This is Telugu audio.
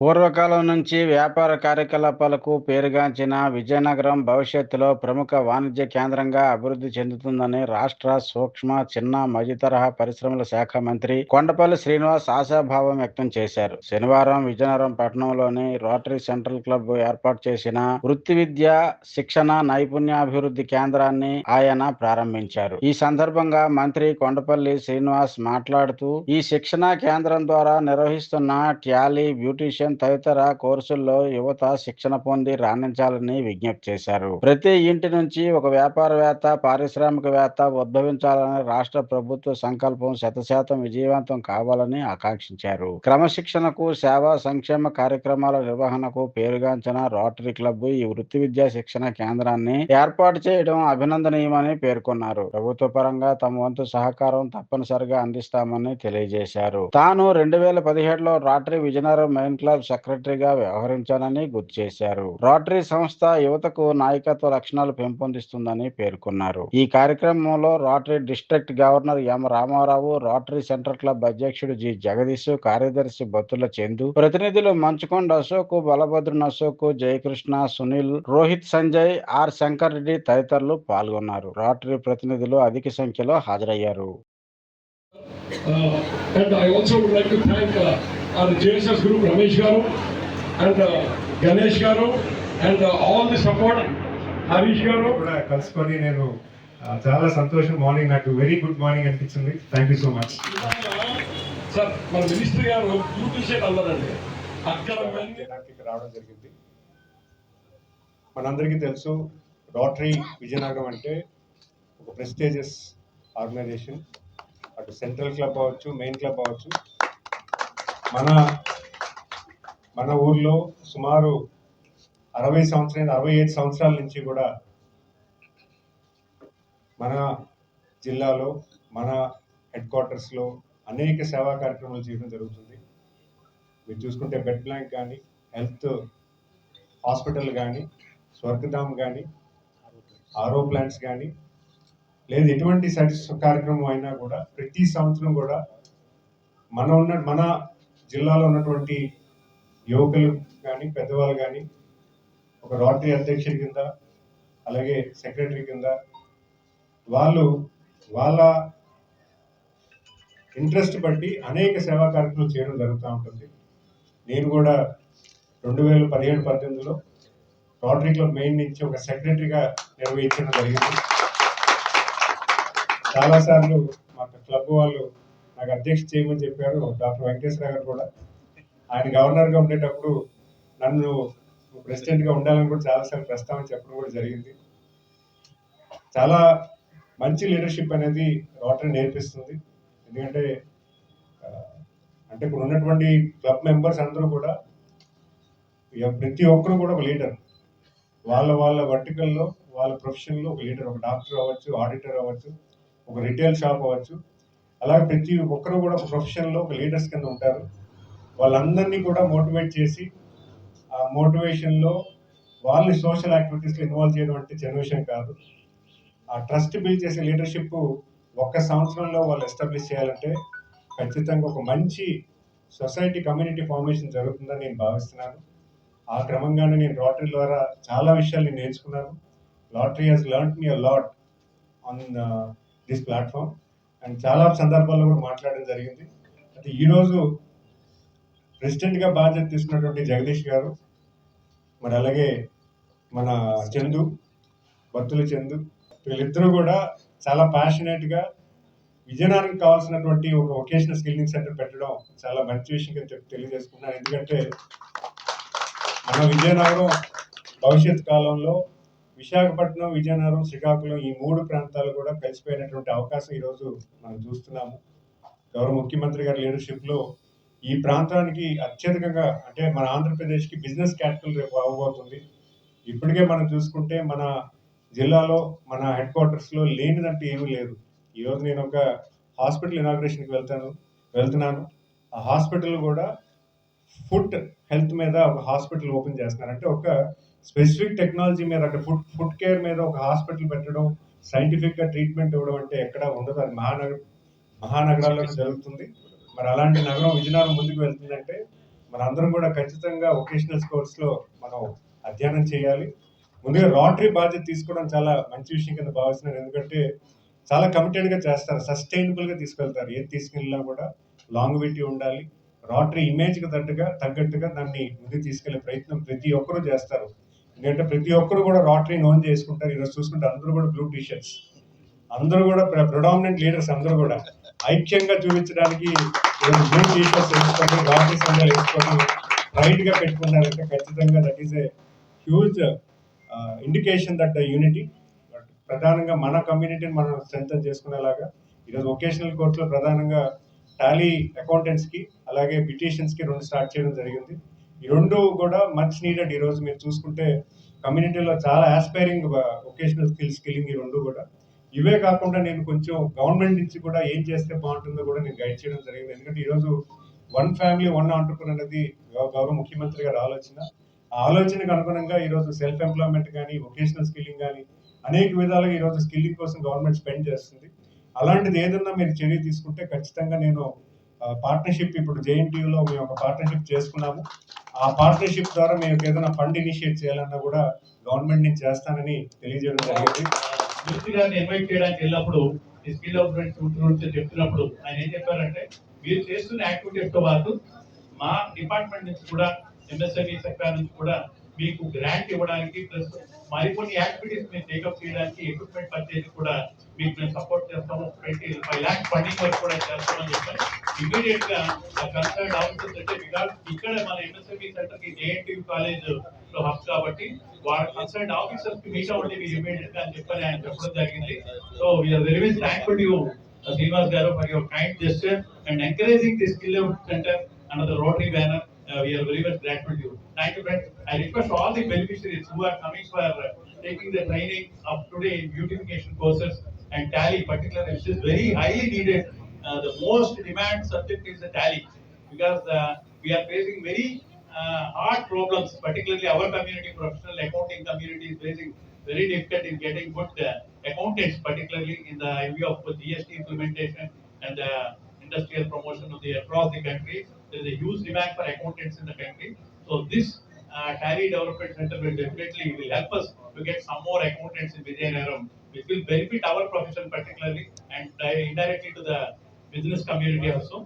పూర్వకాలం నుంచి వ్యాపార కార్యకలాపాలకు పేరుగాంచిన విజయనగరం భవిష్యత్తులో ప్రముఖ వాణిజ్య కేంద్రంగా అభివృద్ధి చెందుతుందని రాష్ట్ర సూక్ష్మ, చిన్న, మధ్యతరహా పరిశ్రమల శాఖ మంత్రి కొండపల్లి శ్రీనివాస్ ఆశాభావం వ్యక్తం చేశారు. శనివారం విజయనగరం పట్టణంలోని రోటరీ సెంట్రల్ క్లబ్ ఏర్పాటు చేసిన వృత్తి విద్య, శిక్షణ, నైపుణ్యాభివృద్ధి కేంద్రాన్ని ఆయన ప్రారంభించారు. ఈ సందర్భంగా మంత్రి కొండపల్లి శ్రీనివాస్ మాట్లాడుతూ, ఈ శిక్షణా కేంద్రం ద్వారా నిర్వహిస్తున్న ట్యాలీ, బ్యూటీషియన్ తదితర కోర్సుల్లో యువత శిక్షణ పొంది రాణించాలని విజ్ఞప్తి చేశారు. ప్రతి ఇంటి నుంచి ఒక వ్యాపారవేత్త, పారిశ్రామికవేత్త ఉద్భవించాలని రాష్ట్ర ప్రభుత్వ సంకల్పం శతశాతం విజయవంతం కావాలని ఆకాంక్షించారు. క్రమశిక్షణకు, సేవా సంక్షేమ కార్యక్రమాల నిర్వహణకు పేరుగాంచిన రోటరీ క్లబ్ ఈ వృత్తి విద్యా శిక్షణ కేంద్రాన్ని ఏర్పాటు చేయడం అభినందనీయమని పేర్కొన్నారు. ప్రభుత్వ పరంగా తమ వంతు సహకారం తప్పనిసరిగా అందిస్తామని తెలియజేశారు. తాను 2017లో రోటరీ విజయనగరం మెయిన్ క్లబ్ సెక్రటరీగా వ్యవహరించానని గుర్తు చేశారు. రోటరీ సంస్థ యువతకు నాయకత్వ లక్షణాలు పెంపొందిస్తుందని పేర్కొన్నారు. ఈ కార్యక్రమంలో Rotary district governor M Ramarao, Rotary central club అధ్యక్షుడు జి జగదీష్, కార్యదర్శి బత్తుల చందు, ప్రతినిధులు మంచుకొండ అశోక్, బలభద్రుని అశోక్, జయకృష్ణ, సునీల్, రోహిత్ సంజయ్, ఆర్ శంకర్ రెడ్డి తదితరులు పాల్గొన్నారు. రోటరీ ప్రతినిధులు అధిక సంఖ్యలో హాజరయ్యారు. And I also would like to thank our JSS group, Ramesh Garu and Ganesh Garu and all the support, Harish Garu. కలుసుకొని నేను చాలా సంతోషం. మార్నింగ్ నాకు వెరీ గుడ్ మార్నింగ్ అనిపించింది. Thank you so much sir. మన మినిస్టర్ గారు బ్యూటీషియన్ అన్నారండి, అక్కడ రావడం జరిగింది. మనందరికీ తెలుసు, రోటరీ విజయనగరం అంటే ఒక ప్రెస్టీజియస్ ఆర్గనైజేషన్. అటు సెంట్రల్ క్లబ్ అవ్వచ్చు, మెయిన్ క్లబ్ అవ్వచ్చు. మన ఊర్లో సుమారు 65 సంవత్సరాల నుంచి కూడా మన జిల్లాలో, మన హెడ్ క్వార్టర్స్లో అనేక సేవా కార్యక్రమాలు చేయడం జరుగుతుంది. మీరు చూసుకుంటే బెడ్ బ్యాంక్ కానీ, హెల్త్ హాస్పిటల్ కానీ, స్వర్గధామ్ కానీ, ఆరో ప్లాంట్స్ కానీ, లేదు ఎటువంటి కార్యక్రమం అయినా కూడా ప్రతి సంవత్సరం కూడా మన జిల్లాలో ఉన్నటువంటి యువకులు కానీ, పెద్దవాళ్ళు కానీ ఒక రోటరీ అధ్యక్షుడి కింద, అలాగే సెక్రటరీ కింద వాళ్ళ ఇంట్రెస్ట్ బట్టి అనేక సేవా కార్యక్రమాలు చేయడం జరుగుతూ ఉంటుంది. నేను కూడా 2017-18లో రోటరీ క్లబ్ మెయిన్ నుంచి ఒక సెక్రటరీగా నిర్వహించడం జరిగింది. చాలాసార్లు మా క్లబ్ వాళ్ళు నాకు అధ్యక్ష చేయమని చెప్పారు. డాక్టర్ వెంకటేశ్వర గారు కూడా ఆయన గవర్నర్గా ఉండేటప్పుడు నన్ను ప్రెసిడెంట్గా ఉండాలని కూడా చాలాసార్లు ప్రస్తావన చెప్పడం కూడా జరిగింది. చాలా మంచి లీడర్షిప్ అనేది రోటరీ నేర్పిస్తుంది. ఎందుకంటే ఇప్పుడు ఉన్నటువంటి క్లబ్ మెంబర్స్ అందరూ కూడా ప్రతి ఒక్కరు కూడా ఒక లీడర్. వాళ్ళ వర్టికల్లో, వాళ్ళ ప్రొఫెషన్లో ఒక లీడర్. ఒక డాక్టర్ అవ్వచ్చు, ఆడిటర్ అవ్వచ్చు, ఒక రిటైల్ షాప్ అవ్వచ్చు. అలాగే ప్రతి ఒక్కరు కూడా ఒక ప్రొఫెషన్లో ఒక లీడర్స్ కింద ఉంటారు. వాళ్ళందరినీ కూడా మోటివేట్ చేసి, ఆ మోటివేషన్లో వాళ్ళని సోషల్ యాక్టివిటీస్లో ఇన్వాల్వ్ చేయడం అంటే చిన్న విషయం కాదు. ఆ ట్రస్ట్ బిల్డ్ చేసే లీడర్షిప్ ఒక్క సంవత్సరంలో వాళ్ళు ఎస్టాబ్లిష్ చేయాలంటే ఖచ్చితంగా ఒక మంచి సొసైటీ, కమ్యూనిటీ ఫార్మేషన్ జరుగుతుందని నేను భావిస్తున్నాను. ఆ క్రమంగానే నేను రోటరీ ద్వారా చాలా విషయాలు నేను నేర్చుకున్నాను. Rotary has learned me a lot on this platform and చాలా సందర్భాల్లో కూడా మాట్లాడడం జరిగింది. అయితే ఈరోజు ప్రెసిడెంట్గా బాధ్యత తీసుకున్నటువంటి జగదీష్ గారు, మరి అలాగే మన బత్తుల చందు, వీళ్ళిద్దరూ కూడా చాలా ప్యాషనేట్గా విజయనగరంకి కావాల్సినటువంటి ఒక వొకేషనల్ స్కిల్లింగ్ సెంటర్ పెట్టడం చాలా మంచి విషయం తెలియజేసుకున్నాను. ఎందుకంటే మన విజయనగరం భవిష్యత్ కాలంలో విశాఖపట్నం, విజయనగరం, శ్రీకాకుళం ఈ 3 ప్రాంతాలు కూడా కలిసిపోయినటువంటి అవకాశం ఈరోజు మనం చూస్తున్నాము. గౌరవ ముఖ్యమంత్రి గారి లీడర్షిప్లో ఈ ప్రాంతానికి అత్యధికంగా మన ఆంధ్రప్రదేశ్కి బిజినెస్ క్యాపిటల్ రేపు అవ్వబోతుంది. ఇప్పటికే మనం చూసుకుంటే మన జిల్లాలో, మన హెడ్ క్వార్టర్స్లో లేనిదంటే ఏమీ లేదు. ఈరోజు నేను ఒక హాస్పిటల్ ఇనాగ్రేషన్కి వెళ్తున్నాను. ఆ హాస్పిటల్ కూడా ఫుడ్ హెల్త్ మీద ఒక హాస్పిటల్ ఓపెన్ చేస్తున్నారు. అంటే ఒక స్పెసిఫిక్ టెక్నాలజీ మీద, అంటే ఫుడ్ కేర్ మీద ఒక హాస్పిటల్ పెట్టడం, సైంటిఫిక్గా ట్రీట్మెంట్ ఇవ్వడం అంటే ఎక్కడా ఉండదు. అది మహానగరాల్లో జరుగుతుంది. మరి అలాంటి నగరం విజయనగరం ముందుకు వెళ్తుందంటే మనందరం కూడా ఖచ్చితంగా వొకేషనల్ కోర్స్లో మనం అధ్యయనం చేయాలి. ముందుగా రోటరీ బాధ్యత తీసుకోవడం చాలా మంచి విషయం కింద భావిస్తున్నాను. ఎందుకంటే చాలా కమిటెడ్గా చేస్తారు, సస్టైనబుల్గా తీసుకెళ్తారు. ఏది తీసుకెళ్ళినా కూడా లాంగ్విటీ ఉండాలి. రోటరీ ఇమేజ్కి తగ్గట్టుగా దాన్ని ముందుకు తీసుకెళ్లే ప్రయత్నం ప్రతి ఒక్కరూ చేస్తారు. ఎందుకంటే ప్రతి ఒక్కరు కూడా రోటరీ నోన్ చేసుకుంటారు. ఈరోజు చూసుకుంటే అందరూ కూడా బ్లూ టీషర్ట్స్, అందరూ కూడా ప్రొడామినెంట్ లీడర్స్ అందరూ కూడా ఐక్యంగా చూపించడానికి బ్లూ టీషర్ట్స్ వేసుకొని రోటరీ సంఘాలు వేసుకొని రైట్గా పెట్టుకున్నారంటే ఖచ్చితంగా that is a huge indication that unity. ప్రధానంగా మన కమ్యూనిటీని మనం స్ట్రెంథన్ చేసుకునేలాగా ఈరోజు వొకేషనల్ కోర్సులో ప్రధానంగా టాలీ అకౌంటెంట్స్కి అలాగే బ్యూటీషియన్స్కి 2 స్టార్ట్ చేయడం జరిగింది. ఈ 2 కూడా మచ్ నీడెడ్. ఈరోజు మీరు చూసుకుంటే కమ్యూనిటీలో చాలా ఆస్పైరింగ్ వొకేషనల్ స్కిల్లింగ్ ఈ 2 కూడా. ఇవే కాకుండా నేను కొంచెం గవర్నమెంట్ నుంచి కూడా ఏం చేస్తే బాగుంటుందో కూడా నేను గైడ్ చేయడం జరిగింది. ఎందుకంటే ఈరోజు 1 ఫ్యామిలీ 1 ఆంటర్‌ప్రెన్యూర్ అనేది గౌరవ ముఖ్యమంత్రి గారి ఆలోచన. ఆ ఆలోచనకు అనుగుణంగా ఈరోజు సెల్ఫ్ ఎంప్లాయ్మెంట్ కానీ, వొకేషనల్ స్కిల్లింగ్ కానీ అనేక విధాలుగా ఈరోజు స్కిల్లింగ్ కోసం గవర్నమెంట్ స్పెండ్ చేస్తుంది. అలాంటిది ఏదన్నా మీరు చర్య తీసుకుంటే ఖచ్చితంగా నేను పార్ట్నర్షిప్ ఇప్పుడు జేఎన్టీయూలో మేము ఒక పార్ట్నర్షిప్ చేసుకున్నాము. ఆ పార్ట్నర్షిప్ ద్వారా మేము ఏదైనా ఫండ్ ఇనిషియేట్ చేయాలన్నా కూడా గవర్నమెంట్ నుంచి చేస్తానని తెలియజేయడం జరిగింది. మినిస్టర్ గారిని ఇన్వైట్ చేయడానికి వెళ్ళినప్పుడు ఈ స్కిల్ డెవలప్మెంట్ గురించి చెప్తున్నప్పుడు ఆయన ఏం చెప్పారంటే, మీరు చేస్తున్న యాక్టివిటీస్ తో పాటు మా డిపార్ట్మెంట్ నుంచి కూడా ఎంఎస్ఎంఈ సెక్టార్ నుంచి కూడా మీకు గ్రాంట్ ఇవ్వడానికి ప్లస్ మరికొన్ని యాక్టివిటీస్ మీరు టేకప్ చేయడానికి ఎక్విప్మెంట్ పర్చేజ్ కూడా మీకు మేము సపోర్ట్ చేస్తాము. 25 lakhs ఫండింగ్ వర్క్ కూడా చేస్తామని చెప్పారు. ఇమీడియట్ గా కన్సర్న్ ఆఫీసర్స్ అంటే బికాస్ ఇక్కడ మన ఎంఎస్ఎంఈ సెంటర్ కి జేఎన్టీయూ కాలేజ్ లో హబ్ కాబట్టి వాళ్ళ కన్సర్న్ ఆఫీసర్స్ కి మీట్ అవ్వండి మీరు ఇమీడియట్ గా అని చెప్పని ఆయన చెప్పడం జరిగింది. So we are very much thankful you Srinivas garu for your kind gesture and encouraging the skill centre under the Rotary banner. We are very much grateful to you. Thank you, friends. I request all the beneficiaries who are coming for taking the training of today in beautification courses and tally particularly, which is very highly needed. The most demand subject is the tally because we are facing very hard problems, particularly our community, professional accounting community is facing very difficult in getting good accountants, particularly in the view of GST implementation and industrial promotion of the across the country. There is a huge demand for accountants in the country. So this Tally Development Center will definitely help us to get some more accountants in Vijayanagar, which will benefit our profession particularly and indirectly to the business community also.